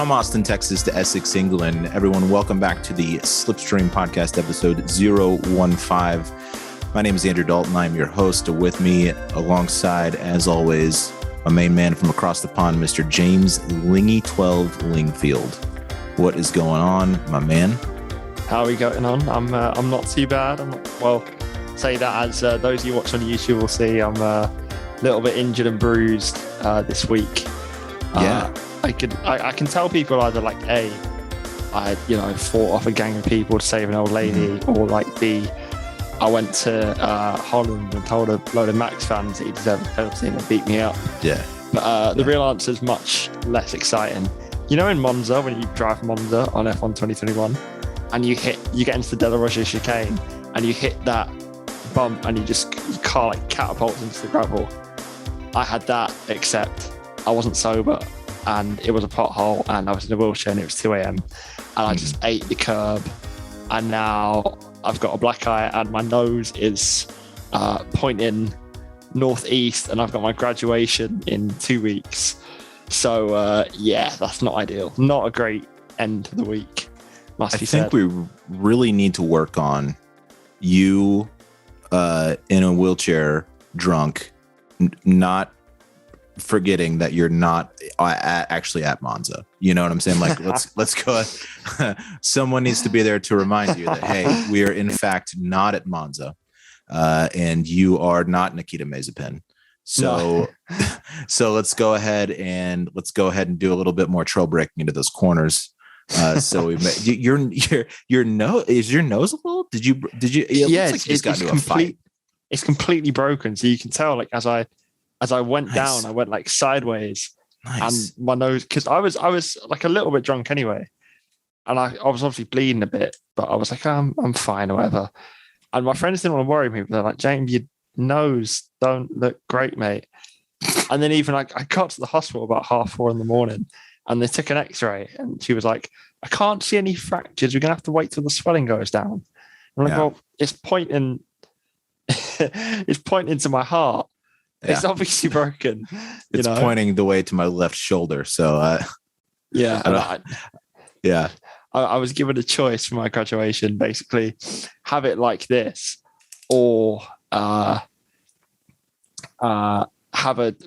From Austin, Texas to Essex, England. Everyone, welcome back to the Slipstream Podcast, episode 015. My name is Andrew Dalton. I'm your host. With me, alongside, as always, my main man from across the pond, Mr. James Lingy12 Lingfield. What is going on, my man? How are we going on? I'm not too bad. Say that as those of you watch on YouTube will see, I'm a little bit injured and bruised this week. Yeah. I can tell people either like A, I fought off a gang of people to save an old lady, or like B, I went to Holland and told a load of Max fans that he deserved a penalty and they beat me up. Yeah. But the real answer is much less exciting. You know, in Monza, when you drive Monza on F1 2021 and you get into the Della Roja chicane and you hit that bump and your car like catapults into the gravel. I had that, except I wasn't sober and it was a pothole and I was in a wheelchair and it was 2 a.m. and I just ate the curb, and now I've got a black eye and my nose is pointing northeast and I've got my graduation in 2 weeks. So that's not ideal. Not a great end to the week, must be said. I think we really need to work on you in a wheelchair drunk, not forgetting that you're not actually at Monza. You know what I'm saying? Like, let's go. Someone needs to be there to remind you that, hey, we are in fact not at Monza, and you are not Nikita Mazepin. So, so let's go ahead and do a little bit more trail breaking into those corners. So we your nose, is your nose a little? Did you? Yeah, it's got into a fight. It's completely broken, so you can tell. Like as I went down, I went like sideways, and my nose, because I was like a little bit drunk anyway, and I was obviously bleeding a bit, but I was like, I'm fine or whatever. And my friends didn't want to worry me, but they're like, James, your nose don't look great, mate. And then even like I got to the hospital about 4:30 in the morning, and they took an X-ray, and she was like, I can't see any fractures. We're gonna have to wait till the swelling goes down. And I'm like, well, it's pointing, it's pointing to my heart. Yeah. It's obviously broken. It's pointing the way to my left shoulder. So I was given a choice for my graduation, basically have it like this, or have a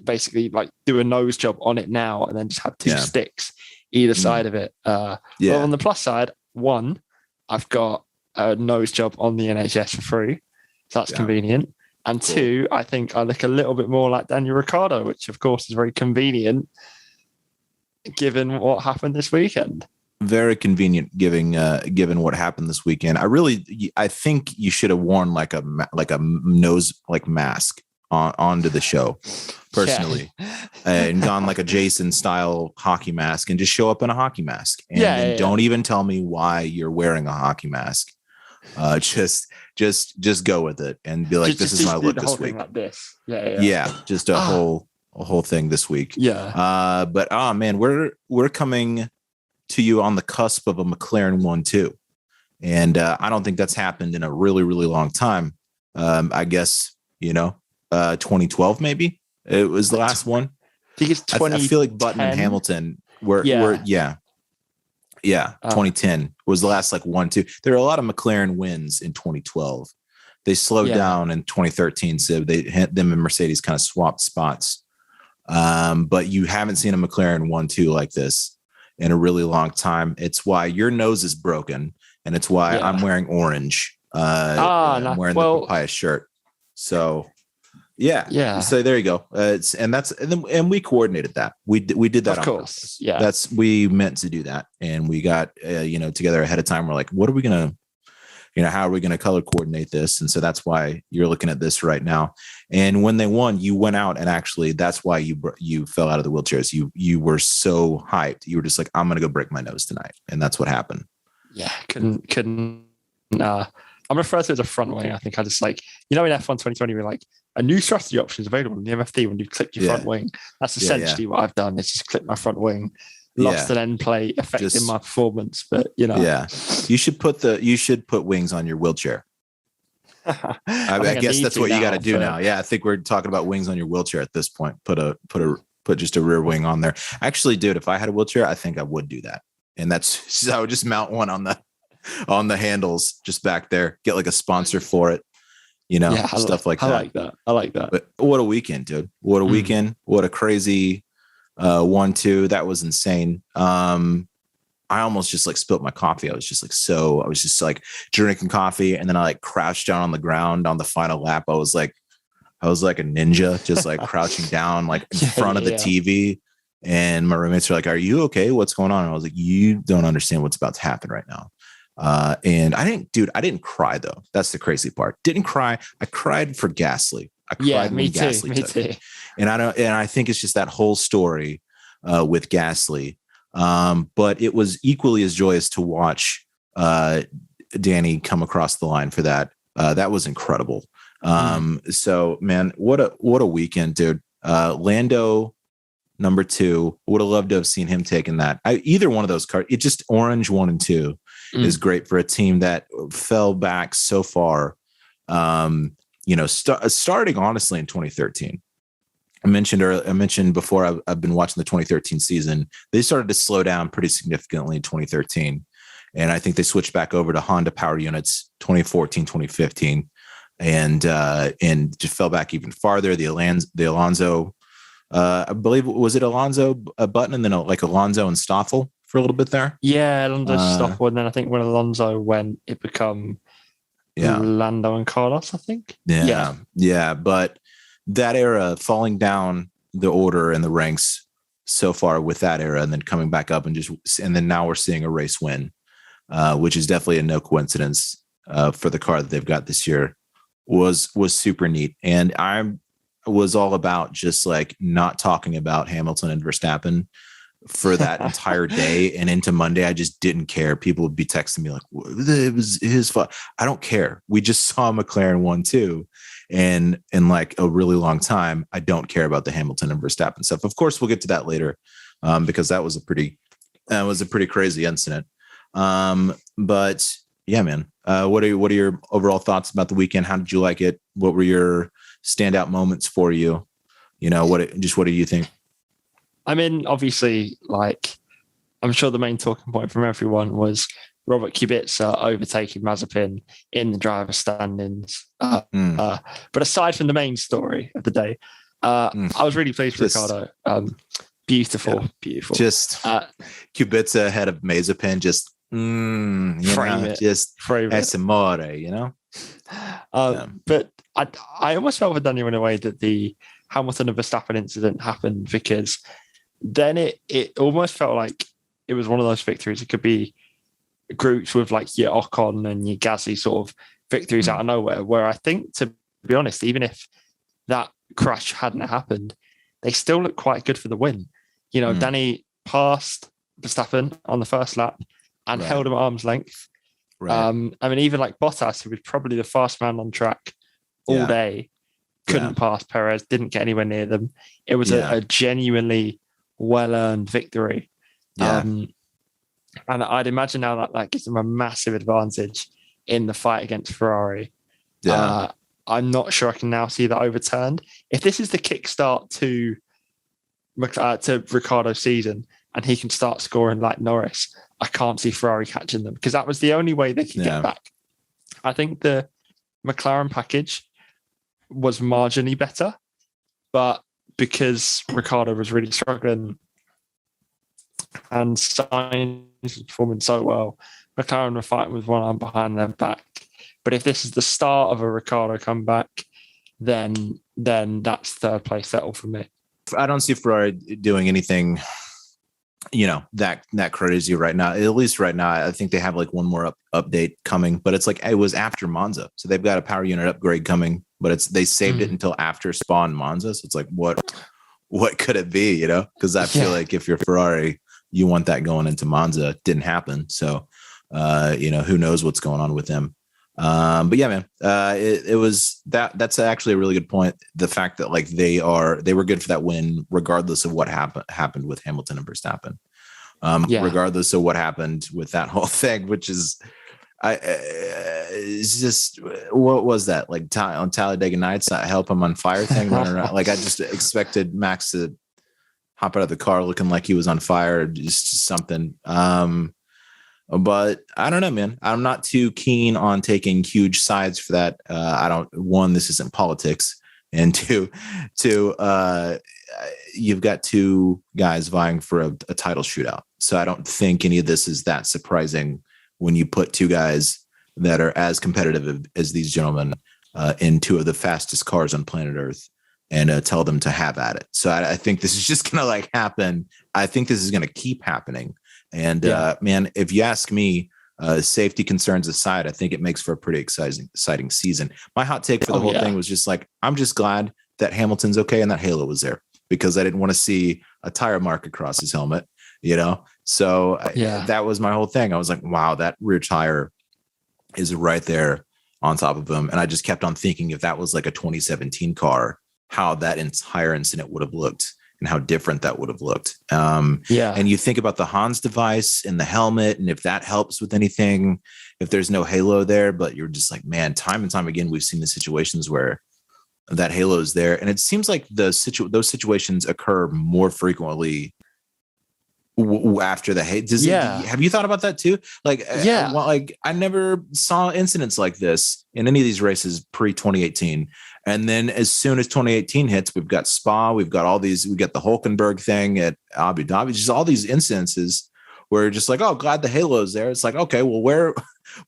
basically like do a nose job on it now and then just have two sticks either side of it. Well, on the plus side, one, I've got a nose job on the NHS for free, so that's convenient. And cool. Two, I think I look a little bit more like Daniel Ricciardo, which of course is very convenient given what happened this weekend. Very convenient, given what happened this weekend. I think you should have worn like a nose mask onto the show, personally, and gone like a Jason style hockey mask and just show up in a hockey mask. And don't even tell me why you're wearing a hockey mask. Just go with it and be like, this is my look this week. Like this. Just a whole thing this week. But man, we're coming to you on the cusp of a McLaren 1-2, and I don't think that's happened in a really, really long time. I guess 2012 maybe it was the last one. I think it's 20. I feel like Button and Hamilton were 2010 was the last 1-2. There are a lot of McLaren wins in 2012. They slowed down in 2013, so them and Mercedes kind of swapped spots. But you haven't seen a McLaren 1-2 like this in a really long time. It's why your nose is broken, and it's why I'm wearing orange. I'm wearing the papaya shirt. So so there you go. And we coordinated that. We did that. Of course. We meant to do that, and we got together ahead of time. We're like, what are we gonna, how are we gonna color coordinate this? And so that's why you're looking at this right now. And when they won, you went out, and actually that's why you fell out of the wheelchairs. You were so hyped. You were just like, I'm gonna go break my nose tonight, and that's what happened. Yeah, couldn't. I'm referred to as a front wing. I think I just in F1 2020, we're like, a new strategy option is available in the MFD when you click your front wing. That's essentially what I've done. It's just click my front wing. Lost an end plate affecting my performance, but you should put wings on your wheelchair. I guess that's what you got to do now. Yeah, I think we're talking about wings on your wheelchair at this point. Put put just a rear wing on there. Actually, dude, if I had a wheelchair, I think I would do that. And so I would just mount one on the handles just back there, get like a sponsor for it, stuff like that. I like that. But what a weekend, dude. What a weekend. What a crazy 1-2. That was insane. I almost just like spilt my coffee. I was just like drinking coffee, and then I like crouched down on the ground on the final lap. I was like a ninja, just like crouching down like in front of the TV. And my roommates were like, "Are you okay? What's going on?" And I was like, "You don't understand what's about to happen right now." And I didn't cry though. That's the crazy part. Didn't cry. I cried for Gasly. I cried when Gasly took it. And I think it's just that whole story with Gasly. But it was equally as joyous to watch Danny come across the line for that. That was incredible. So man, what a weekend, dude. Lando number 2, would have loved to have seen him taking that. Either one of those cars. It just orange 1 and 2 is great for a team that fell back so far. Starting honestly in 2013. I mentioned before, I've been watching the 2013 season. They started to slow down pretty significantly in 2013. And I think they switched back over to Honda power units 2014, 2015, and just fell back even farther. The Alonso, I believe, was it Alonso Button and then like Alonso and Stoffel for a little bit there? Yeah, Alonso Stoffel. And then I think when Alonso went, it become Lando and Carlos, I think. Yeah. But that era, falling down the order and the ranks so far with that era, and then coming back up and then now we're seeing a race win, which is definitely a no coincidence for the car that they've got this year, was super neat. And I was all about just like not talking about Hamilton and Verstappen for that entire day and into Monday. I just didn't care. People would be texting me like, it was his fault. I don't care. We just saw McLaren 1-2. And in like a really long time, I don't care about the Hamilton and Verstappen stuff. Of course, we'll get to that later because that was a pretty crazy incident. But yeah, man, what are your overall thoughts about the weekend? How did you like it? What were your standout moments for you? What do you think? I mean, obviously, like, I'm sure the main talking point from everyone was Robert Kubica overtaking Mazepin in the driver's standings. But aside from the main story of the day, I was really pleased with Ricciardo. Beautiful. Just Kubica ahead of Mazepin, just frame it. Es amore, But I almost felt for Daniel in a way that the Hamilton and Verstappen incident happened, because then it almost felt like it was one of those victories. It could be groups with like your Ocon and your Gasly sort of victories out of nowhere, where I think, to be honest, even if that crash hadn't happened, they still look quite good for the win. Danny passed Verstappen on the first lap and held him at arm's length. Right. I mean, even like Bottas, who was probably the fast man on track all day, couldn't pass Perez, didn't get anywhere near them. It was a genuinely well-earned victory. And I'd imagine now that gives them a massive advantage in the fight against Ferrari. I'm not sure I can now see that overturned. If this is the kickstart to Ricciardo's season and he can start scoring like Norris, I can't see Ferrari catching them, because that was the only way they could get back. I think the McLaren package was marginally better, but because Ricciardo was really struggling and Sainz was performing so well, McLaren were fighting with one arm behind their back. But if this is the start of a Ricciardo comeback, then that's third place settle for me. I don't see Ferrari doing anything, that crazy right now. At least right now, I think they have like one more update coming, but it's like it was after Monza, so they've got a power unit upgrade coming, but they saved it until after Spa and Monza. So it's like, what could it be? Because I feel like if you're Ferrari, you want that going into Monza. It didn't happen, so who knows what's going on with them. But yeah, man, it was that's actually a really good point. The fact that like they were good for that win, regardless of what happened with Hamilton and Verstappen, regardless of what happened with that whole thing, which is, it's just, what was that like on Talladega Nights, that help him on fire thing running around? Like I just expected Max to hop out of the car looking like he was on fire, just something. But I don't know, man. I'm not too keen on taking huge sides for that. One, this isn't politics. And two, you've got two guys vying for a title shootout. So I don't think any of this is that surprising when you put two guys that are as competitive as these gentlemen in two of the fastest cars on planet Earth and tell them to have at it. So I think this is just going to like happen. I think this is going to keep happening. And man, if you ask me, safety concerns aside, I think it makes for a pretty exciting season. My hot take for the whole thing was just like, I'm just glad that Hamilton's okay and that halo was there, because I didn't want to see a tire mark across his helmet, you know? So that was my whole thing. I was like, wow, that rear tire is right there on top of him. And I just kept on thinking, if that was like a 2017 car, how that entire incident would have looked and how different that would have looked. And you think about the Hans device and the helmet, and if that helps with anything, if there's no halo there, but you're just like, man, time and time again, we've seen the situations where that halo is there. And it seems like those situations occur more frequently after the hate. Have you thought about that too? Like, I never saw incidents like this in any of these races pre 2018. And then as soon as 2018 hits, we've got Spa, we've got the Hulkenberg thing at Abu Dhabi, just all these instances where you're just like, oh, glad the halo's there. It's like, okay, well, where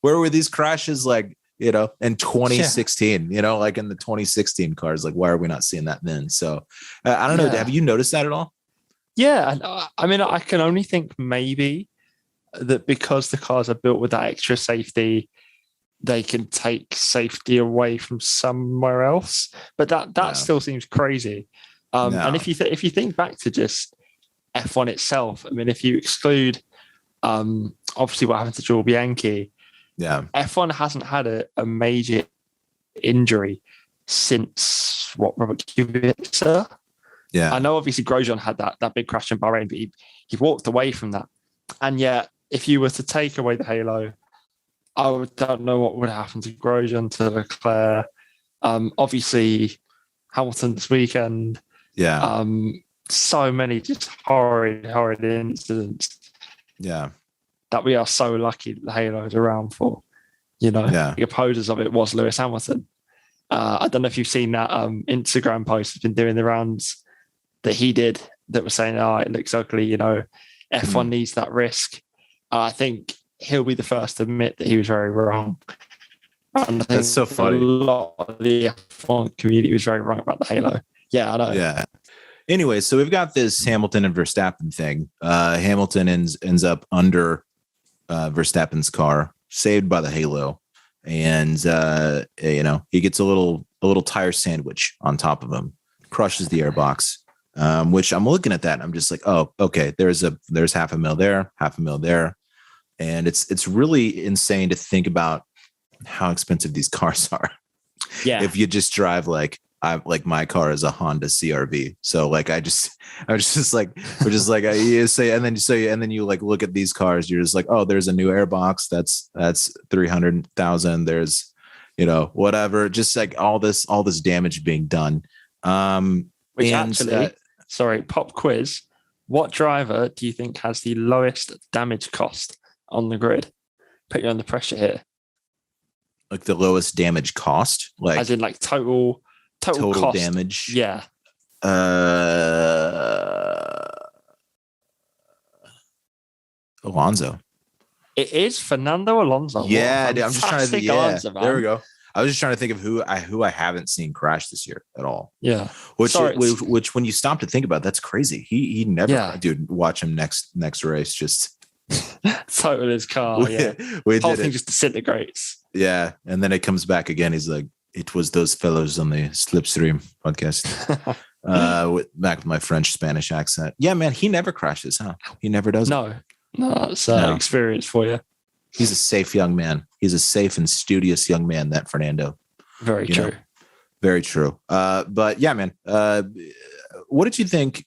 were these crashes like, you know, in 2016, you know, like in the 2016 cars, like, why are we not seeing that then? So I don't know. Have you noticed that at all? Yeah. I mean, I can only think maybe that because the cars are built with that extra safety, they can take safety away from somewhere else. But that still seems crazy. And if you think back to just F1 itself, I mean, if you exclude obviously what happened to Zhou Bianchi, F1 hasn't had a major injury since Robert Kubica. I know obviously Grosjean had that big crash in Bahrain, but he walked away from that. And yet, if you were to take away the halo, I don't know what would happen to Grosjean, to Leclerc. Obviously, Hamilton this weekend. So many just horrid incidents. That we are so lucky the halo is around for. You know, the opposers of it was Lewis Hamilton. I don't know if you've seen that Instagram post that's been doing the rounds that he did that was saying, oh, it looks ugly, you know, F1 needs that risk. I think he'll be the first to admit that he was very wrong. And I think that's so funny. A lot of the F1 community was very wrong about the halo. Yeah, I know. Yeah. Anyway, so we've got this Hamilton and Verstappen thing. Hamilton ends up under Verstappen's car, saved by the halo. And, you know, he gets a little tire sandwich on top of him, crushes the airbox, which I'm looking at that. And I'm just like, oh, okay, there's half a mil there. And it's really insane to think about how expensive these cars are. Yeah. If you just drive like my car is a Honda CRV. So like, I was just like, you say, and then you like look at these cars, you're just like, oh, there's a new airbox. That's 300,000. There's, you know, whatever, just like all this damage being done. Which actually, sorry, pop quiz. What driver do you think has the lowest damage cost on the grid? Put you under pressure here. Like the lowest damage cost? Like as in like total cost. Damage. Yeah. Alonso. It is Fernando Alonso. Yeah, I'm just trying to think. Yeah, there we go. I was just trying to think of who I haven't seen crash this year at all. Yeah. Which when you stop to think about, that's crazy. He never, dude, watch him next race. Just total his car. The whole thing just disintegrates. Yeah. And then it comes back again. He's like, it was those fellows on the Slipstream podcast. Back with my French Spanish accent. Yeah, man, he never crashes, huh? He never does. No, it's experience for you. He's a safe young man. He's a safe and studious young man, that Fernando. Very true. Very true. But yeah, man, what did you think?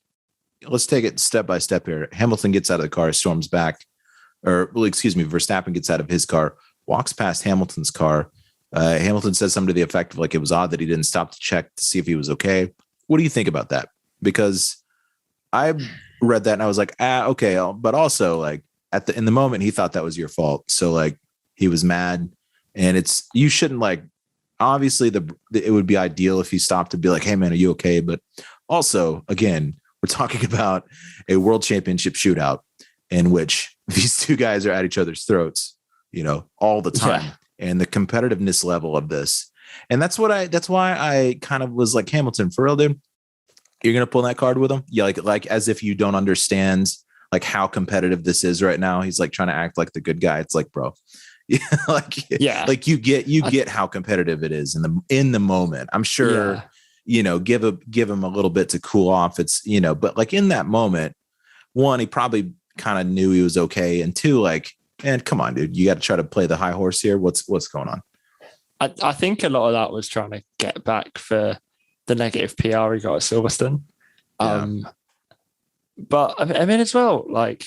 Let's take it step by step here. Hamilton gets out of the car, storms back, Verstappen gets out of his car, walks past Hamilton's car. Hamilton says something to the effect of like, it was odd that he didn't stop to check to see if he was okay. What do you think about that? Because I read that and I was like, okay, but also like in the moment he thought that was your fault, so like he was mad, and you shouldn't like. Obviously, it would be ideal if he stopped to be like, "Hey, man, are you okay?" But also, again, we're talking about a world championship shootout in which these two guys are at each other's throats, all the time, and the competitiveness level of this. And that's why I kind of was like, Hamilton, for real, dude, you're gonna pull that card with him? Yeah, like as if you don't understand like how competitive this is right now. He's like trying to act like the good guy. It's like, bro. Like you get how competitive it is in the moment. I'm sure, give him a little bit to cool off. It's, but like in that moment, one, he probably kind of knew he was okay. And two, like, man, come on, dude, you got to try to play the high horse here. What's going on? I think a lot of that was trying to get back for the negative PR he got at Silverstone. But I mean, as well, like,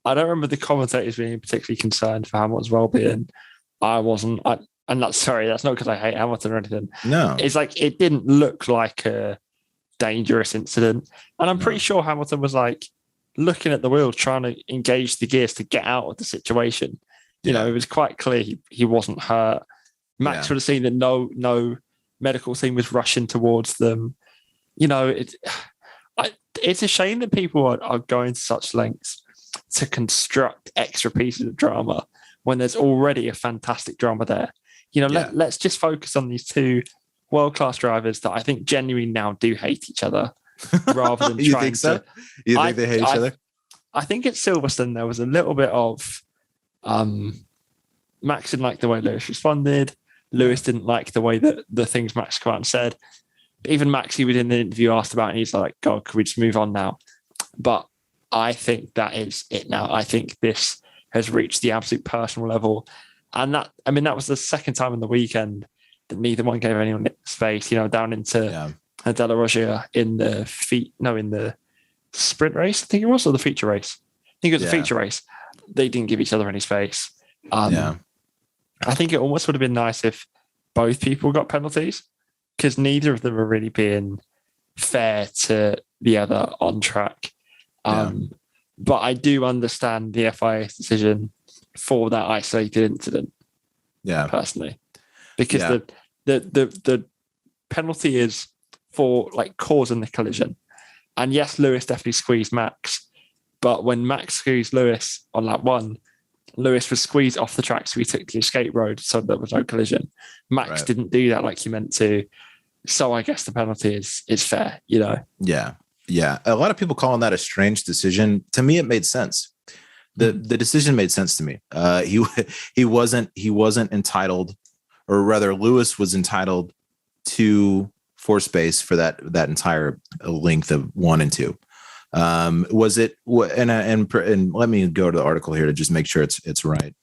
I don't remember the commentators being particularly concerned for Hamilton's well-being. I wasn't. And that's not because I hate Hamilton or anything. No. It's like, it didn't look like a dangerous incident. And I'm pretty sure Hamilton was like looking at the wheel, trying to engage the gears to get out of the situation. It was quite clear he wasn't hurt. Max would have seen that no medical team was rushing towards them. It's a shame that people are going to such lengths to construct extra pieces of drama when there's already a fantastic drama there. Let's just focus on these two world-class drivers that I think genuinely now do hate each other, rather than you trying think so? to. You think they hate each other? I think at Silverstone there was a little bit of Max didn't like the way Lewis responded. Lewis didn't like the way that the things Max come out and said. But even Max, he was in the interview asked about it, and he's like, God, can we just move on now? But I think that is it now. I think this has reached the absolute personal level. And that was the second time in the weekend that neither one gave anyone space, down into De La Rogia in the sprint race, I think it was, or the feature race. I think it was the feature race. They didn't give each other any space. I think it almost would have been nice if both people got penalties, because neither of them are really being fair to the other on track. But I do understand the FIA's decision for that isolated incident. Personally, because the penalty is for like causing the collision. And yes, Lewis definitely squeezed Max, but when Max squeezed Lewis on lap one, Lewis was squeezed off the track, so he took the escape road, so there was no collision. Max didn't do that like he meant to, so I guess the penalty is fair, Yeah. A lot of people calling that a strange decision. To me, it made sense. The decision made sense to me. He wasn't entitled, or rather, Lewis was entitled to force space for that entire length of 1 and 2. Was it? And let me go to the article here to just make sure it's right.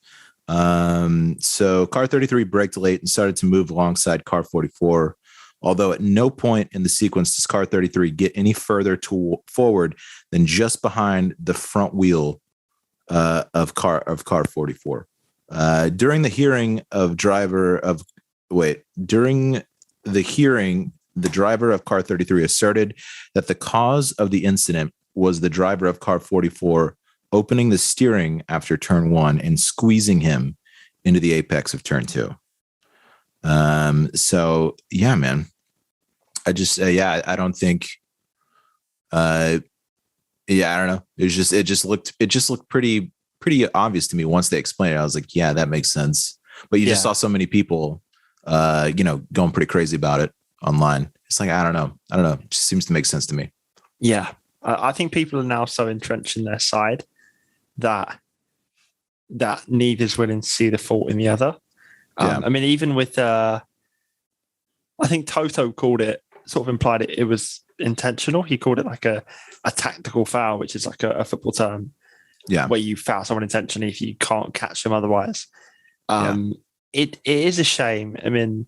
So car 33 braked late and started to move alongside car 44. Although at no point in the sequence does car 33 get any further forward than just behind the front wheel of car 44. During the hearing, the driver of car 33 asserted that the cause of the incident was the driver of car 44 opening the steering after turn 1 and squeezing him into the apex of turn 2. So yeah, man, I just, I don't think, I don't know. It just looked pretty obvious to me. Once they explained it, I was like, yeah, that makes sense. But you just saw so many people, going pretty crazy about it online. It's like, I don't know. It just seems to make sense to me. Yeah. I think people are now so entrenched in their side that neither's willing to see the fault in the other. I mean, even with, I think Toto called it, sort of implied it was intentional. He called it like a tactical foul, which is like a football term. Yeah. Where you foul someone intentionally if you can't catch them otherwise. It is a shame. I mean,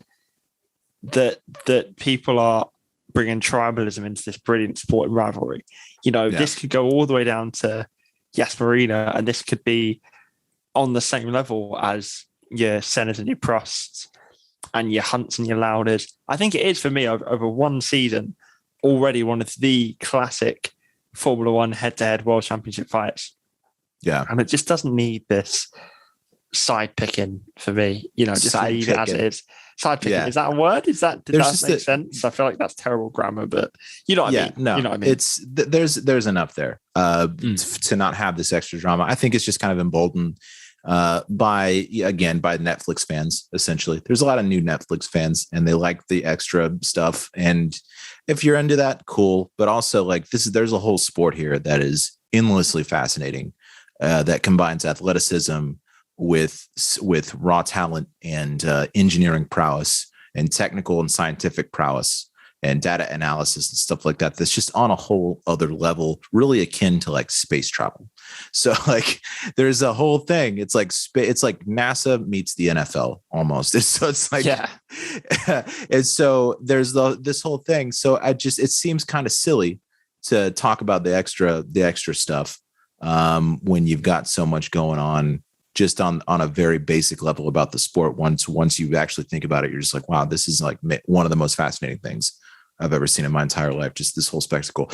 that people are bringing tribalism into this brilliant sporting rivalry. This could go all the way down to Yas Marina, and this could be on the same level as your Sennas and your Prosts and your Hunts and your Lauders. I think it is, for me, over one season, already one of the classic Formula One head-to-head World Championship fights. Yeah. And it just doesn't need this side picking for me. Just Side leave it as it picking. is. Side picking. Yeah. Is that a word? Did that make sense? I feel like that's terrible grammar, but you know what I mean? No, you know what I mean? It's there's enough there to not have this extra drama. I think it's just kind of emboldened by Netflix fans. Essentially, there's a lot of new Netflix fans, and they like the extra stuff. And if you're into that, cool. But also, like, there's a whole sport here that is endlessly fascinating, that combines athleticism with raw talent and engineering prowess and technical and scientific prowess and data analysis and stuff like that. That's just on a whole other level, really akin to like space travel. So like there's a whole thing. It's like NASA meets the NFL almost. It's like, yeah. And so there's this whole thing. So it seems kind of silly to talk about the extra stuff when you've got so much going on just on a very basic level about the sport. Once you actually think about it, you're just like, wow, this is like one of the most fascinating things I've ever seen in my entire life. Just this whole spectacle.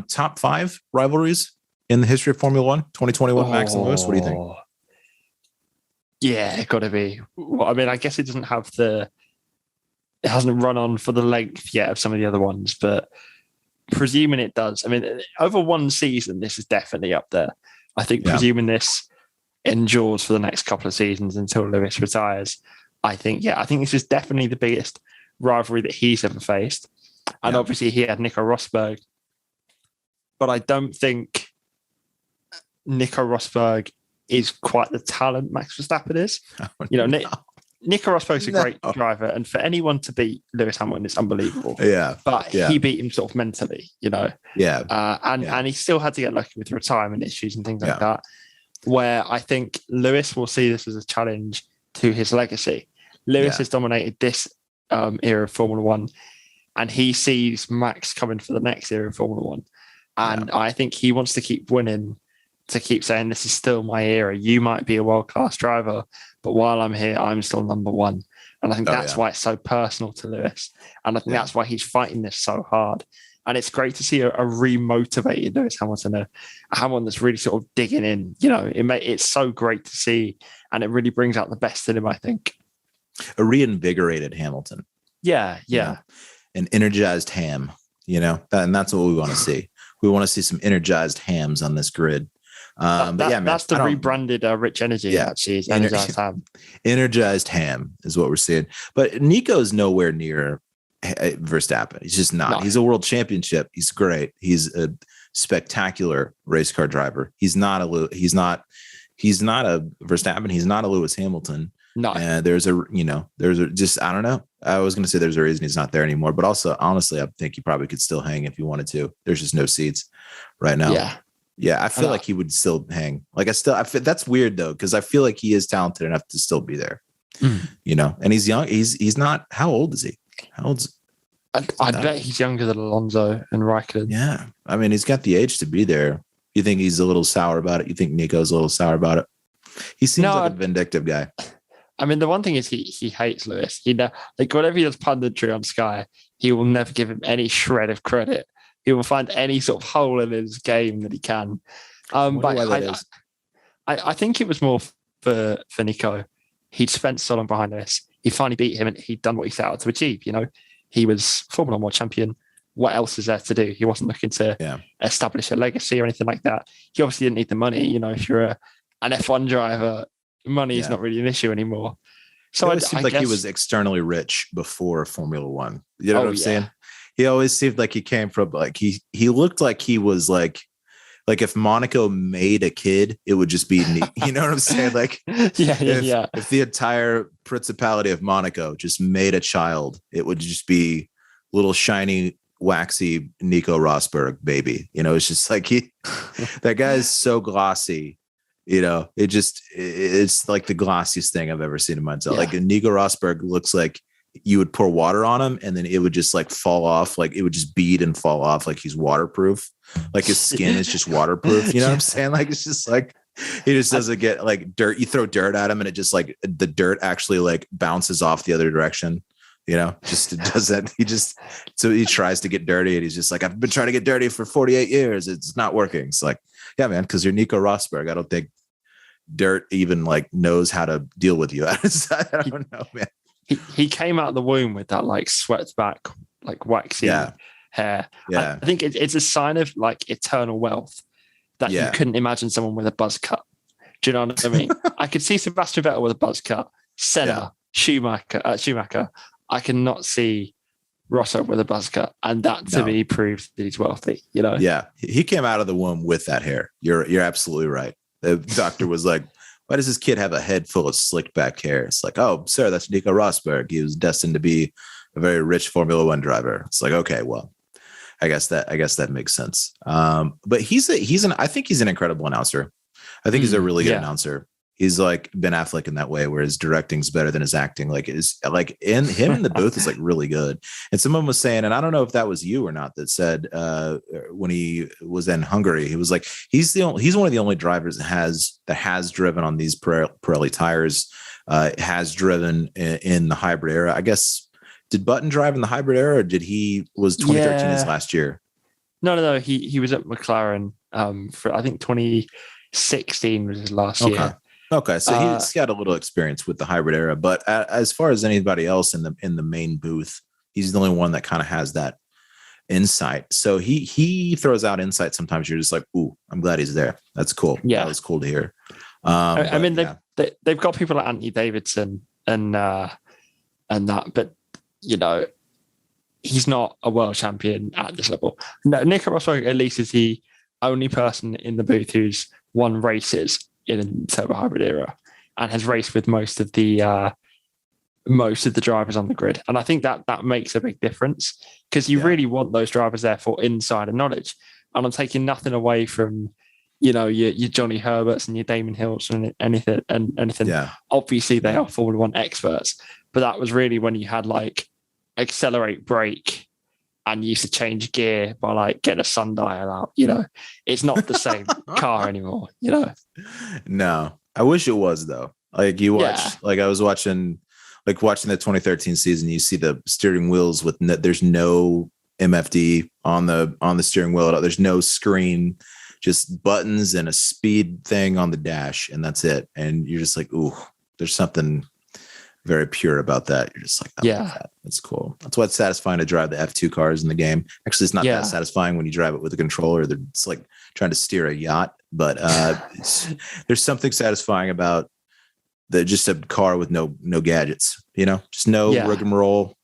Top 5 rivalries in the history of Formula One, 2021, Max and Lewis. What do you think? Yeah, it got to be. Well, I mean, I guess it hasn't run on for the length yet of some of the other ones, but presuming it does. I mean, over one season, this is definitely up there. I think presuming this endures for the next couple of seasons until Lewis retires, I think this is definitely the biggest rivalry that he's ever faced. And obviously he had Nico Rosberg, but I don't think Nico Rosberg is quite the talent Max Verstappen is. Nico Rosberg's a great driver, and for anyone to beat Lewis Hamilton is unbelievable. But he beat him sort of mentally, and he still had to get lucky with retirement issues and things like that, where I think Lewis will see this as a challenge to his legacy. Lewis has dominated this era of Formula One, and he sees Max coming for the next era of Formula One. And I think he wants to keep winning, to keep saying, this is still my era. You might be a world-class driver, but while I'm here, I'm still number one. And I think that's why it's so personal to Lewis. And I think that's why he's fighting this so hard. And it's great to see a remotivated Lewis Hamilton, a Hamilton that's really sort of digging in. It's so great to see, and it really brings out the best in him, I think. A reinvigorated Hamilton. Yeah. An energized ham, and that's what we want to see. We want to see some energized hams on this grid. That's the rebranded Rich Energy. Actually, is energized ham. Energized ham is what we're seeing. But Nico's nowhere near Verstappen. He's just not. No. He's a world championship. He's great. He's a spectacular race car driver. He's not a Verstappen. He's not a Lewis Hamilton. No. And I don't know. I was going to say there's a reason he's not there anymore, but also, honestly, I think he probably could still hang if he wanted to. There's just no seats right now. Yeah. I feel like he would still hang. Like that's weird though, because I feel like he is talented enough to still be there. And he's young. He's not. How old is he? I bet he's younger than Alonso and Raikkonen. Yeah. I mean, he's got the age to be there. You think he's a little sour about it? You think Nico's a little sour about it? He seems like a vindictive guy. I mean, the one thing is he hates Lewis. Whatever he does punditry on Sky, he will never give him any shred of credit. He will find any sort of hole in his game that he can. But I think it was more for Nico. He'd spent so long behind Lewis. He finally beat him, and he'd done what he set out to achieve. He was Formula 1 world champion. What else is there to do? He wasn't looking to establish a legacy or anything like that. He obviously didn't need the money. If you're an F1 driver, money is not really an issue anymore. So it seemed like he was externally rich before Formula One. You know what I'm saying? He always seemed like he came from he looked like he was like if Monaco made a kid, it would just be neat. You know what I'm saying? If the entire Principality of Monaco just made a child, it would just be little shiny, waxy Nico Rosberg baby. It's just like that guy is so glossy. It's like the glossiest thing I've ever seen in my life. Like Nico Rosberg looks like you would pour water on him and then it would just like fall off. Like it would just bead and fall off. Like he's waterproof. Like his skin is just waterproof. You know what I'm saying? Like, it's just like, he just doesn't get like dirt. You throw dirt at him and it just like the dirt actually like bounces off the other direction. just does that. So he tries to get dirty, and he's just like, I've been trying to get dirty for 48 years. It's not working. It's like, yeah, man, because you're Nico Rosberg. I don't think dirt even like knows how to deal with you. I don't know, man. He came out of the womb with that like swept back, like waxy hair. Yeah. I think it's a sign of like eternal wealth that you couldn't imagine someone with a buzz cut. Do you know what I mean? I could see Sebastian Vettel with a buzz cut, Senna, Schumacher. I cannot see Rosberg with a buzz cut, and that to me proves that he's wealthy. Yeah, he came out of the womb with that hair. You're absolutely right. The doctor was like, "Why does this kid have a head full of slicked back hair?" It's like, "Oh, sir, that's Nico Rosberg. He was destined to be a very rich Formula One driver." It's like, okay, well, I guess that makes sense. But I think he's an incredible announcer. I think he's a really good announcer. He's like Ben Affleck in that way, where his directing's better than his acting. Like is like in the booth is like really good. And someone was saying, and I don't know if that was you or not, that said when he was in Hungary, he was like, he's one of the only drivers that has driven on these Pirelli tires, has driven in the hybrid era. I guess, did Button drive in the hybrid era, or was 2013 his last year? No. He was at McLaren for I think 2016 was his last year. Okay, so he's got a little experience with the hybrid era, but as far as anybody else in the main booth, he's the only one that kind of has that insight. So he throws out insight. Sometimes you're just like, "Ooh, I'm glad he's there. That's cool. Yeah, that was cool to hear." I mean, they've got people like Anthony Davidson and that, but he's not a world champion at this level. No, Nico Rosberg at least is the only person in the booth who's won races in the turbo hybrid era and has raced with most of the drivers on the grid. And I think that makes a big difference, because you really want those drivers there for insider knowledge. And I'm taking nothing away from, your Johnny Herberts and your Damon Hills and anything. Yeah. Obviously they are Formula One experts, but that was really when you had like accelerate, brake, and used to change gear by like getting a sundial out. It's not the same car anymore. No, I wish it was though. Like you watch, like I was watching the 2013 season. You see the steering wheels with there's no MFD on the steering wheel. There's no screen, just buttons and a speed thing on the dash, and that's it. And you're just like, ooh, there's something very pure about that. You're just like, like that. That's cool. That's why it's satisfying to drive the F2 cars in the game. Actually, it's not that satisfying when you drive it with a controller. It's like trying to steer a yacht, but there's something satisfying about just a car with no gadgets, just no rigmarole,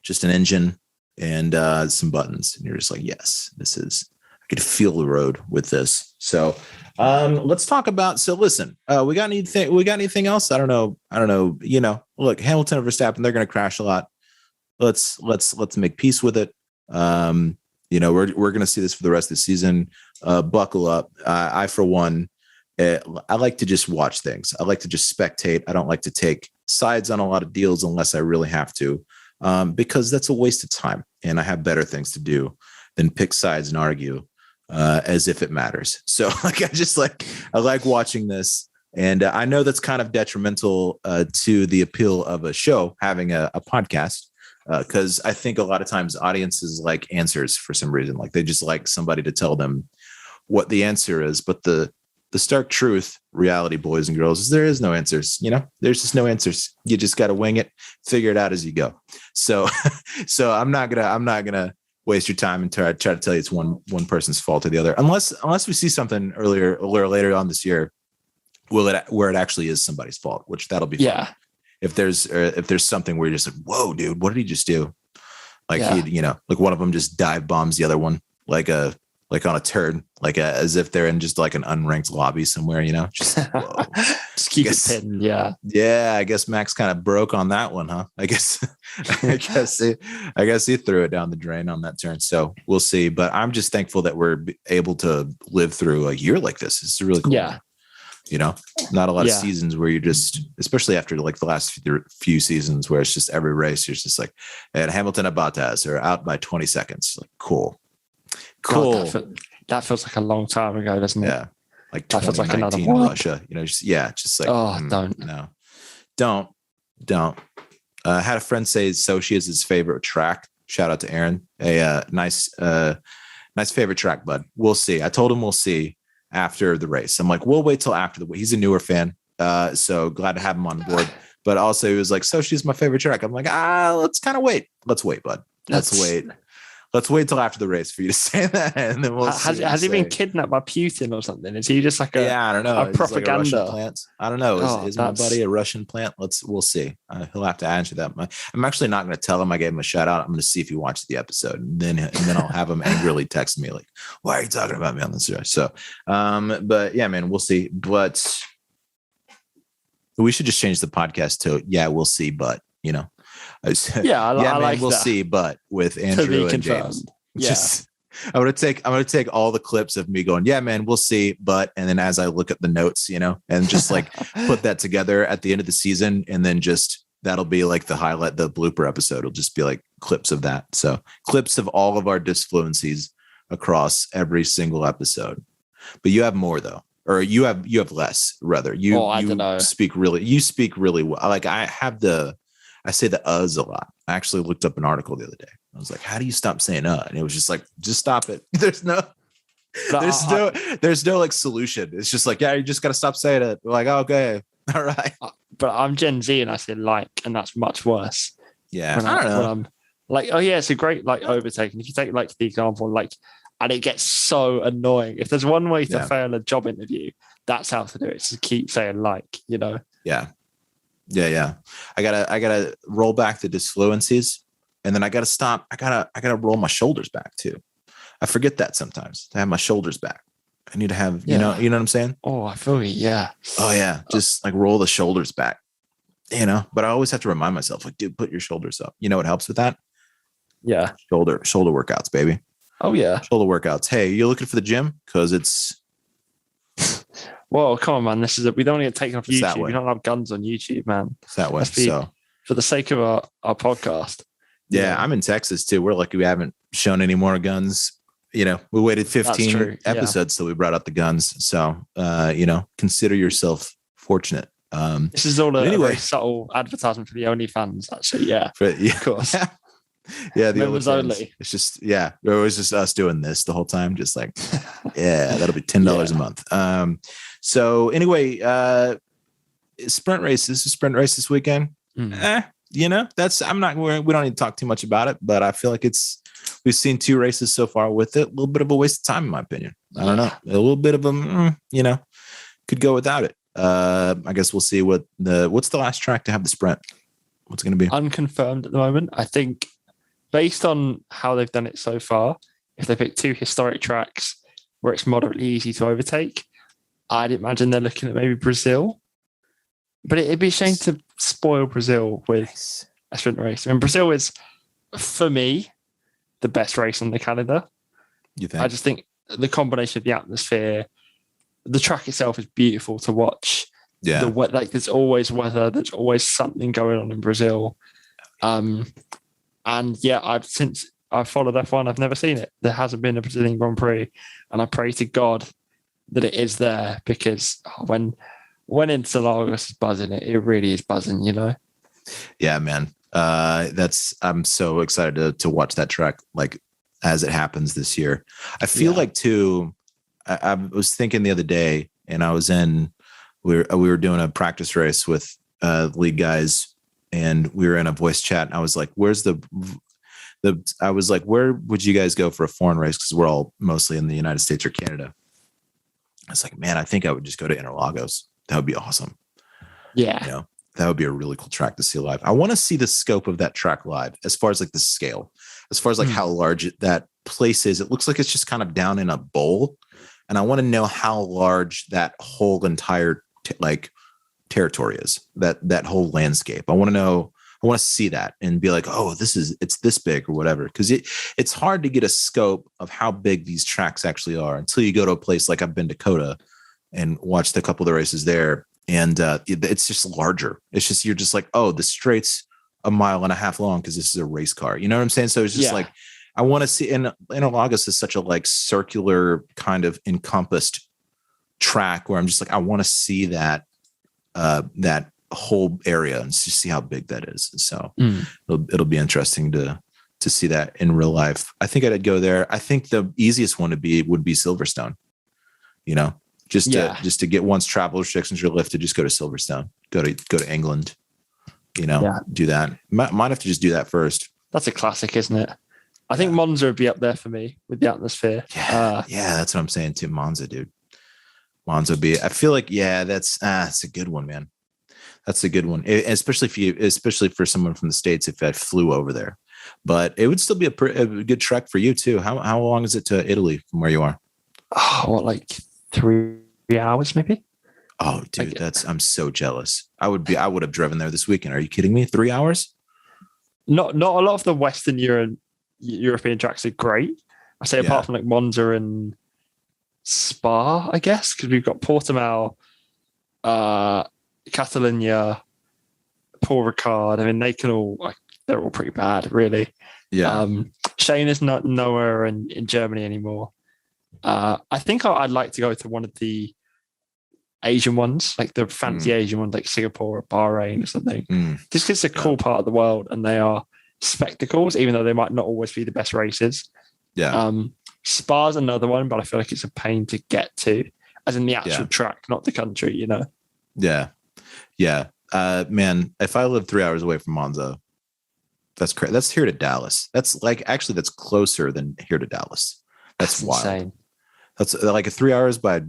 just an engine and some buttons. And you're just like, yes, I could feel the road with this. So let's talk about. So listen, we got anything else? I don't know. Look, Hamilton and Verstappen, they're going to crash a lot. Let's make peace with it. We're going to see this for the rest of the season. Buckle up. I for one, I like to just watch things. I like to just spectate. I don't like to take sides on a lot of deals unless I really have to, because that's a waste of time. And I have better things to do than pick sides and argue as if it matters. So I like watching this. And I know that's kind of detrimental to the appeal of a show, having a podcast, because I think a lot of times audiences like answers for some reason. Like they just like somebody to tell them what the answer is. But the stark truth, reality, boys and girls, is there is no answers. There's just no answers. You just got to wing it, figure it out as you go. So I'm not gonna waste your time and try to tell you it's one person's fault or the other, unless we see something earlier or later on this year where it actually is somebody's fault, which that'll be fun. If there's something where you're just like, whoa, dude, what did he just do? Like like one of them just dive bombs the other one like on a turd, as if they're in just like an unranked lobby somewhere, just whoa. Just keep it pinned. Yeah. I guess Max kind of broke on that one, huh? I guess he threw it down the drain on that turn. So we'll see. But I'm just thankful that we're able to live through a year like this. It's really cool. Yeah. Not a lot of seasons where you just, especially after like the last few seasons where it's just every race, you're just like, and Hamilton and Bottas are out by 20 seconds. Like, cool. God, that feels like a long time ago, doesn't it? Yeah. Like 2019 in Russia, just like, don't. Had a friend say Sochi is his favorite track. Shout out to Aaron. Nice favorite track, bud. We'll see. I told him we'll see after the race. I'm like, we'll wait till after the. He's a newer fan, so glad to have him on board. But also, he was like, Sochi's my favorite track. I'm like, let's kind of wait. Let's wait, bud. Let's wait. Let's wait till after the race for you to say that, and then we'll see. Has he been kidnapped by Putin or something? Is he just like I don't know. A propaganda like a plant? I don't know. Is my buddy a Russian plant? We'll see. He'll have to answer that. I'm actually not going to tell him I gave him a shout out. I'm going to see if he watched the episode, and then I'll have him angrily text me like, "Why are you talking about me on this show?" So, but yeah, man, we'll see. But we should just change the podcast to "Yeah, we'll see," but I like we'll see, but with Andrew and James. Yeah. I'm gonna take all the clips of me going, yeah, man, we'll see, but, and then as I look at the notes, and just like put that together at the end of the season, and then just that'll be like the highlight, the blooper episode. It'll just be like clips of that. So clips of all of our disfluencies across every single episode. But you have more though, or you have less rather. You don't know. speak really well. Like I say the uhs a lot. I actually looked up an article the other day. I was like, how do you stop saying and it was just like, just stop it. There's no like solution. It's just like, yeah, you just got to stop saying it. We're like, okay, all right. But I'm Gen Z and I say like, and that's much worse. Yeah. I don't know. When I'm like, oh yeah, it's a great like overtake. And if you take like the example, like, and it gets so annoying. If there's one way to fail a job interview, that's how to do it. To keep saying like, Yeah. Yeah. I gotta roll back the disfluencies, and then I gotta stop. I gotta roll my shoulders back too. I forget that sometimes. To have my shoulders back, I need to have you know what I'm saying. Oh, I feel you. Yeah. Oh yeah, just like roll the shoulders back. But I always have to remind myself, like, dude, put your shoulders up. What helps with that? Yeah. Shoulder workouts, baby. Oh yeah. Shoulder workouts. Hey, you're looking for the gym because it's. Well, come on, man. We don't want to get taken off YouTube. We don't have guns on YouTube, man. It's that way. So, for the sake of our podcast. Yeah, I'm in Texas too. We're lucky we haven't shown any more guns. We waited 15 episodes till we brought out the guns. So, consider yourself fortunate. This is all a very subtle advertisement for the OnlyFans, actually. Yeah, of course. Yeah, the members only. It's just it was just us doing this the whole time, just like that'll be $10 a month. So anyway, sprint race. This is sprint race this weekend. That's we don't need to talk too much about it, but I feel like we've seen 2 races so far with it. A little bit of a waste of time, in my opinion. I don't know, a little bit of them. Could go without it. I guess we'll see what's the last track to have the sprint. What's going to be unconfirmed at the moment. I think based on how they've done it so far, if they pick 2 historic tracks where it's moderately easy to overtake, I'd imagine they're looking at maybe Brazil. But it'd be a shame to spoil Brazil with a sprint race. I mean, Brazil is, for me, the best race on the calendar. You think? I just think the combination of the atmosphere, the track itself is beautiful to watch. Yeah. There's always weather. There's always something going on in Brazil. And yeah, since I've followed F1, I've never seen it. There hasn't been a Brazilian Grand Prix, and I pray to God that it is there, because when Interlagos is buzzing, it really is buzzing. Yeah, man. I'm so excited to watch that track like as it happens this year. I feel like too. I was thinking the other day, and I was we were doing a practice race with league guys, and we were in a voice chat, and I was like, where's I was like, where would you guys go for a foreign race? Because we're all mostly in the United States or Canada. I was like, man, I think I would just go to Interlagos. That would be awesome. Yeah. That would be a really cool track to see live. I want to see the scope of that track live, as far as like the scale, as far as like how large that place is. It looks like it's just kind of down in a bowl. And I want to know how large that whole entire territory is, that whole landscape. I want to see that and be like, oh, it's this big or whatever. Because it's hard to get a scope of how big these tracks actually are until you go to a place like I've been to Coda and watched a couple of the races there. And it's just larger. It's just, you're just like, oh, the straight's 1.5 miles long because this is a race car. You know what I'm saying? So it's just like, I want to see, and Interlagos is such a like circular kind of encompassed track where I'm just like, I want to see that whole area and just see how big that is. So it'll be interesting to see that in real life. I think I'd go there. I think the easiest one would be Silverstone. You know, just to get, once travel restrictions are lifted, just go to Silverstone. Go to England. You know, do that. Might have to just do that first. That's a classic, isn't it? I think Monza would be up there for me with the atmosphere. Yeah, that's what I'm saying too. Monza, dude. Monza would be. I feel like that's a good one, man. That's a good one, especially for someone from the States if I flew over there. But it would still be a good trek for you too. How long is it to Italy from where you are? Oh, what, like 3 hours maybe? Oh, dude, I'm so jealous. I would have driven there this weekend. Are you kidding me? 3 hours? Not a lot of the Western European tracks are great. I say apart from like Monza and Spa, I guess, because we've got Portimao, Catalonia, Paul Ricard. I mean, they're all pretty bad, really. Yeah. Shane is not nowhere in Germany anymore. I think I'd like to go to one of the Asian ones, like the fancy Asian ones, like Singapore or Bahrain or something. Just because it's a cool part of the world and they are spectacles, even though they might not always be the best races. Yeah. Spa's another one, but I feel like it's a pain to get to, as in the actual track, not the country, you know? Yeah. Yeah. Man, if I live 3 hours away from Monza, that's crazy. That's here to Dallas. That's closer than here to Dallas. That's wild. Insane. That's like 3 hours by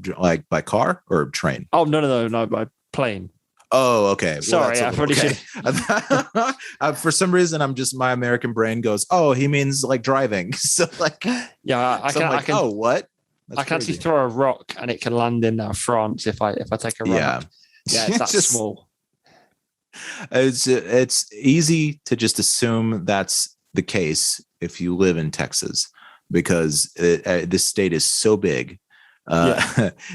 car or train. Oh, no, by plane. Oh, okay. Sorry, I probably should. For some reason, my American brain goes, oh, he means like driving. So like, yeah, I can. Oh, what? That's I can actually throw a rock and it can land in France if I take a run. Yeah, it's that small. It's easy to just assume that's the case if you live in Texas, because this state is so big.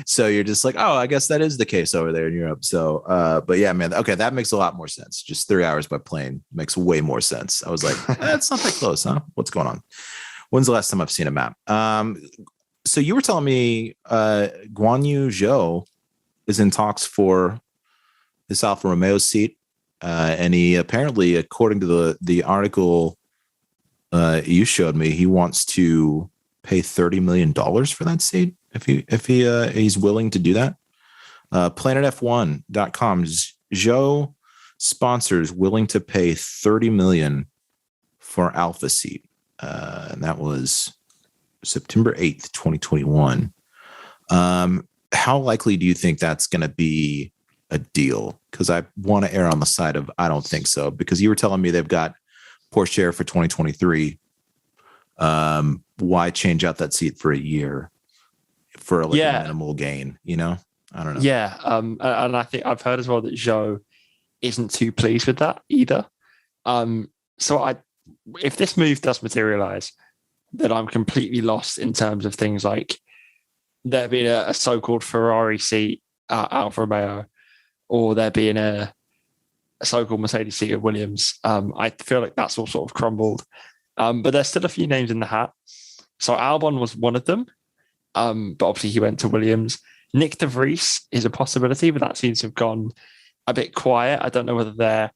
So you're just like, oh, I guess that is the case over there in Europe. So, but yeah, man, okay, that makes a lot more sense. Just 3 hours by plane makes way more sense. I was like, it's not that close, huh? What's going on? When's the last time I've seen a map? So you were telling me Guan Yu Zhou is in talks for this Alfa Romeo seat. And he apparently, according to the article you showed me, he wants to pay $30 million for that seat if he's willing to do that. PlanetF1.com, Zhou sponsors willing to pay $30 million for Alfa seat. And that was September 8th, 2021. How likely do you think that's going to be a deal? Because I want to err on the side of I don't think so, because you were telling me they've got Porsche for 2023. Why change out that seat for a year for a minimal gain? You know, I don't know. Yeah, and I think I've heard as well that Zhou isn't too pleased with that either. So if this move does materialize, then I'm completely lost in terms of things like there being a so-called Ferrari seat at Alfa Romeo, or there being a so-called Mercedes seat at Williams. I feel like that's all sort of crumbled. But there's still a few names in the hat. So Albon was one of them. But obviously he went to Williams. Nick de Vries is a possibility, but that seems to have gone a bit quiet. I don't know whether they're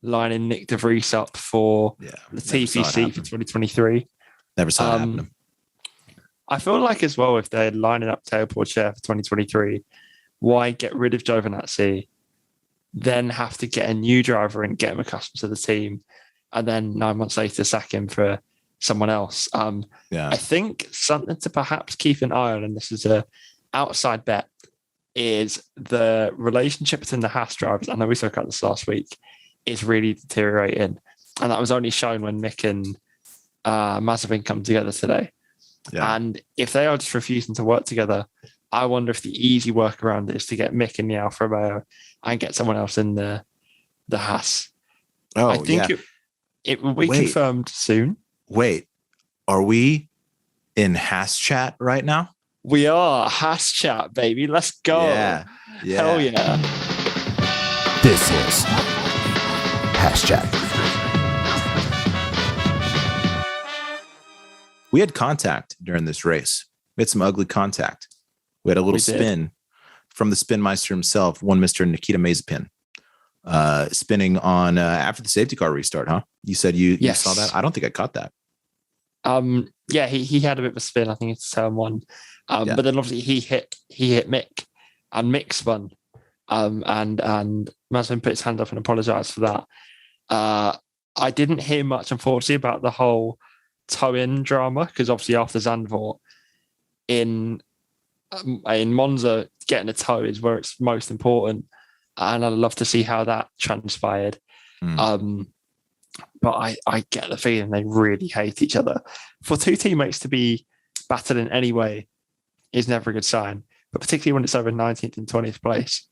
lining Nick de Vries up for the TPC for 2023. Never saw it happen. I feel like as well, if they're lining up Teo Porcher for 2023, why get rid of Giovinazzi, then have to get a new driver and get him accustomed to the team, and then 9 months later sack him for someone else? I think something to perhaps keep an eye on, and this is a outside bet, is the relationship between the Haas drivers. I know we spoke about this last week, is really deteriorating, and that was only shown when Mick and Mazepin come together today. And if they are just refusing to work together, I wonder if the easy workaround is to get Mick in the Alfa Romeo and get someone else in the Haas. I think it will be confirmed soon. Wait, are we in Haas Chat right now? We are. Haas Chat, baby. Let's go. Yeah. Hell yeah. This is Haas Chat. We had contact during this race. We had some ugly contact. We had a little spin from the Spin Meister himself, one Mr. Nikita Mazepin. spinning on after the safety car restart, huh? You said you saw that? I don't think I caught that. Yeah, he had a bit of a spin. I think it's turn one. But then obviously he hit Mick, and Mick spun. And Mazepin put his hand up and apologized for that. I didn't hear much, unfortunately, about the whole toe-in drama, because obviously after Zandvoort in Monza, getting a toe is where it's most important, and I'd love to see how that transpired. But I get the feeling they really hate each other. For two teammates to be battered in any way is never a good sign, but particularly when it's over 19th and 20th place.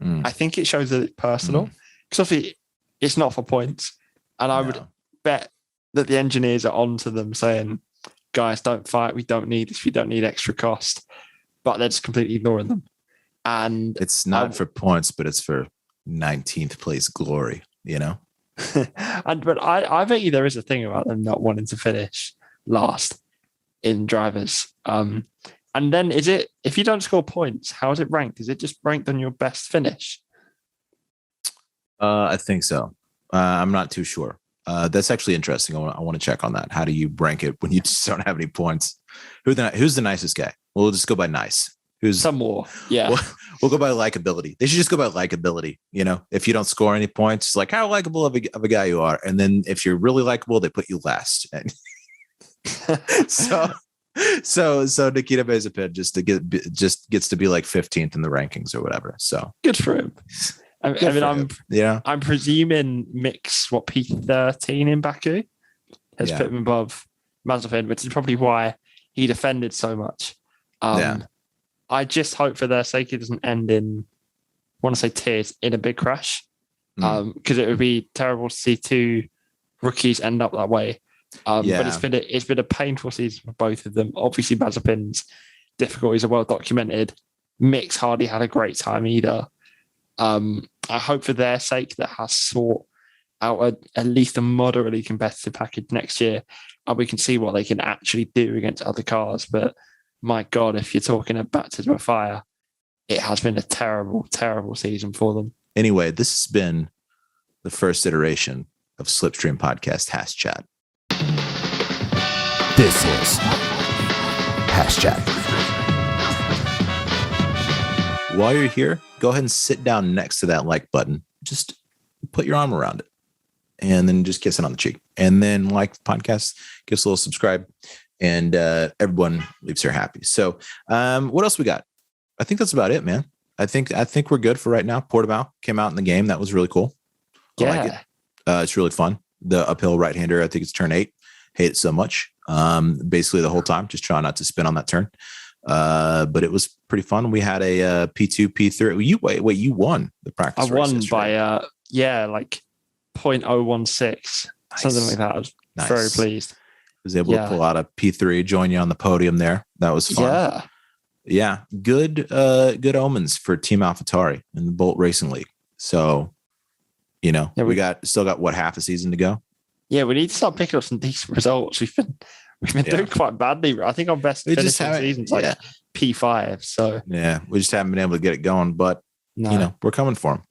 I think it shows that it's personal, because obviously it's not for points. And I would bet that the engineers are onto them saying, guys, don't fight. We don't need this. We don't need extra cost. But they're just completely ignoring them. And it's not for points, but it's for 19th place glory, you know? But I bet you there is a thing about them not wanting to finish last in drivers. And then is it, if you don't score points, how is it ranked? Is it just ranked on your best finish? I think so. I'm not too sure. That's actually interesting. I want to check on that. How do you rank it when you just don't have any points? Who's the nicest guy? We'll just go by nice. Who's some more? Yeah. We'll go by likability. They should just go by likability. You know, if you don't score any points, it's like how likable of a guy you are. And then if you're really likable, they put you last. So Nikita Mazepin just gets to be like 15th in the rankings or whatever. So good for him. I'm presuming Mick's P13 in Baku has put him above Mazepin, which is probably why he defended so much. I just hope for their sake it doesn't end in, I want to say tears, in a big crash, because it would be terrible to see two rookies end up that way. But it's been a painful season for both of them. Obviously, Mazepin's difficulties are well documented. Mick's hardly had a great time either. I hope for their sake that Haas sort out at least a moderately competitive package next year, and we can see what they can actually do against other cars. But my God, if you're talking a baptism of fire, it has been a terrible, terrible season for them. Anyway, this has been the first iteration of Slipstream Podcast Haas Chat. This is Haas Chat. While you're here, go ahead and sit down next to that like button. Just put your arm around it and then just kiss it on the cheek. And then like the podcast, give us a little subscribe, and everyone leaves here happy. So what else we got? I think that's about it, man. I think we're good for right now. Portimao came out in the game. That was really cool. I like it. It's really fun. The uphill right-hander, I think it's turn 8. Hate it so much. Basically the whole time, just trying not to spin on that turn. But it was pretty fun. We had a P2, P3. You won the practice race. I won by like 0.016, something like that. I was very pleased. Was able to pull out a P3, join you on the podium there. That was fun. Yeah. Good omens for Team AlphaTauri in the Bolt Racing League. So, we still got what, half a season to go? Yeah, we need to start picking up some decent results. We've been doing quite badly. I think our best finish of the season's like P5. So we just haven't been able to get it going. But we're coming for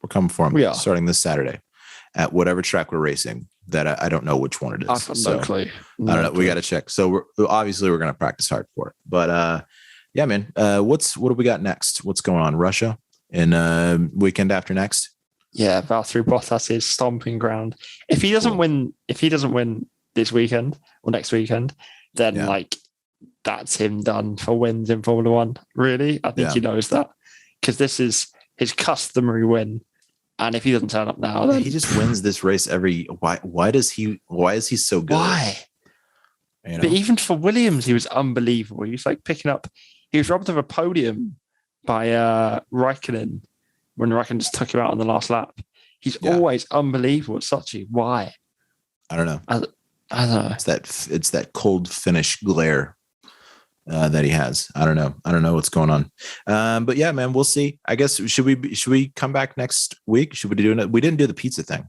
them. We are starting this Saturday at whatever track we're racing. That I don't know which one it is. I've got no clue. I don't know. We got to check. So we're going to practice hard for it. But man, what do we got next? What's going on? Russia and weekend after next. Yeah, Valtteri Bottas' stomping ground. If he doesn't win this weekend or next weekend, then that's him done for wins in Formula One. Really, I think he knows that, because this is his customary win. And if he doesn't turn up now, then he just wins this race every. Why is he so good? Why? But even for Williams, he was unbelievable. He was like picking up. He was robbed of a podium by Raikkonen when Raikkonen just took him out on the last lap. He's always unbelievable at Sochi. Why? I don't know. I don't know. It's that cold finish glare that he has. I don't know what's going on. But yeah, man, we'll see. I guess should we come back next week? Should we do it? We didn't do the pizza thing.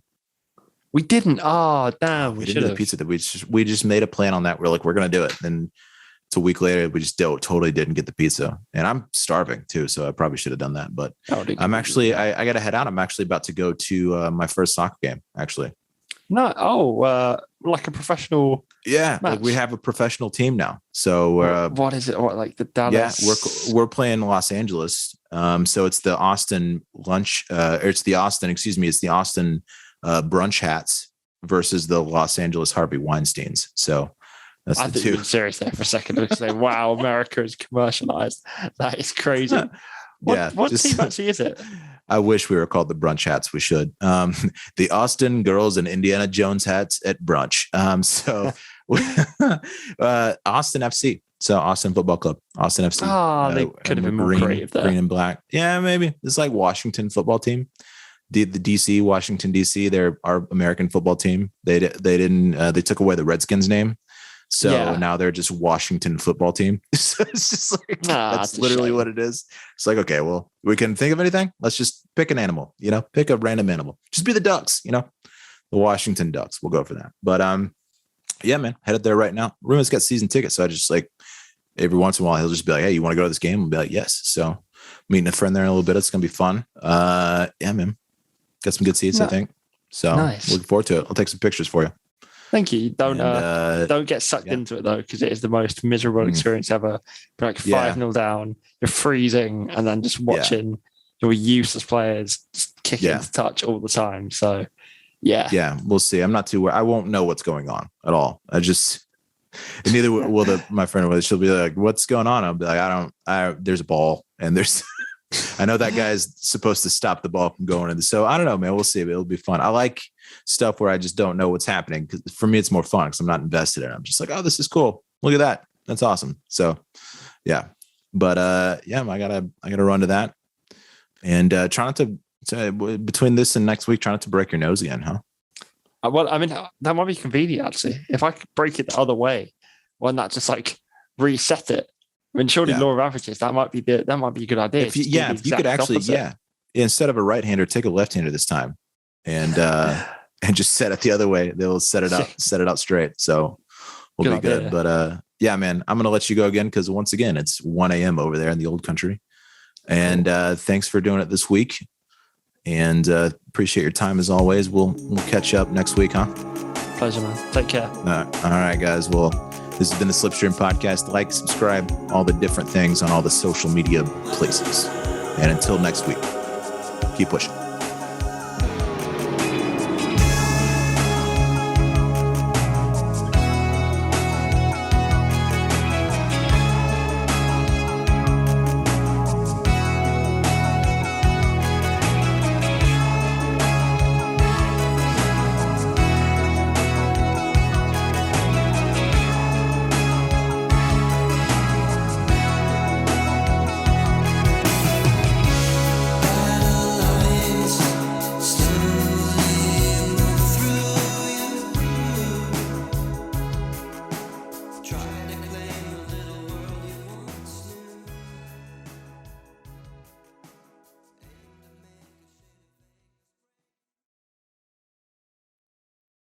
We didn't. Oh, damn. We didn't do the pizza thing. We just made a plan on that. We're like, we're gonna do it. And it's a week later. We just totally didn't get the pizza, and I'm starving too. So I probably should have done that. But I'm actually, I got to head out. I'm actually about to go to my first soccer game. Actually, no, like a professional. Yeah, like we have a professional team now. So what is it? What, like the Dallas? Yeah, we're playing Los Angeles. So it's the Austin lunch. It's the Austin brunch hats versus the Los Angeles Harvey Weinsteins. So that's I the think two. you were serious there for a second. I was like, wow, America is commercialized. That is crazy. What team actually is it? I wish we were called the brunch hats. We should. The Austin girls and Indiana Jones hats at brunch. Austin FC. So Austin Football Club, Austin FC. Oh, they could have been more creative there. Green and black. Yeah, maybe. It's like Washington football team. The DC, Washington, DC, they're our American football team. They took away the Redskins name. So now they're just Washington football team. So it's just like, that's literally what it is. It's like, okay, well, we can think of anything. Let's just pick an animal, pick a random animal. Just be the Ducks, the Washington Ducks. We'll go for that. But yeah, man, headed there right now. Ruma's got season tickets. So I just like every once in a while, he'll just be like, hey, you want to go to this game? I'll be like, yes. So meeting a friend there in a little bit. It's going to be fun. Yeah, man. Got some good seats, I think. So looking forward to it. I'll take some pictures for you. Thank you. Don't get sucked into it though, because it is the most miserable experience ever. You're like 5-0 down, you're freezing, and then just watching your useless players just kicking into touch all the time. So yeah, we'll see. I'm not too worried. I won't know what's going on at all. And neither will my friend. She'll be like, "What's going on?" I'll be like, there's a ball, and there's. I know that guy's supposed to stop the ball from going in. So I don't know, man. We'll see. It'll be fun. I like stuff where I just don't know what's happening. Because for me, it's more fun because I'm not invested in it. I'm just like, oh, this is cool. Look at that. That's awesome. So yeah. But I gotta run to that. And try not to between this and next week, try not to break your nose again, huh? Well, I mean, that might be convenient actually. If I could break it the other way, why not just like reset it? I mean, surely law of averages, that might be a good idea. If you could actually, instead of a right-hander, take a left-hander this time, and just set it the other way. They'll set it out straight. So we'll be good. But yeah, man, I'm gonna let you go again because once again, it's 1 a.m. over there in the old country. And thanks for doing it this week. And appreciate your time as always. We'll catch up next week, huh? Pleasure, man. Take care. All right, guys. Well. This has been the Slipstream Podcast. Like, subscribe, all the different things on all the social media places. And until next week, keep pushing.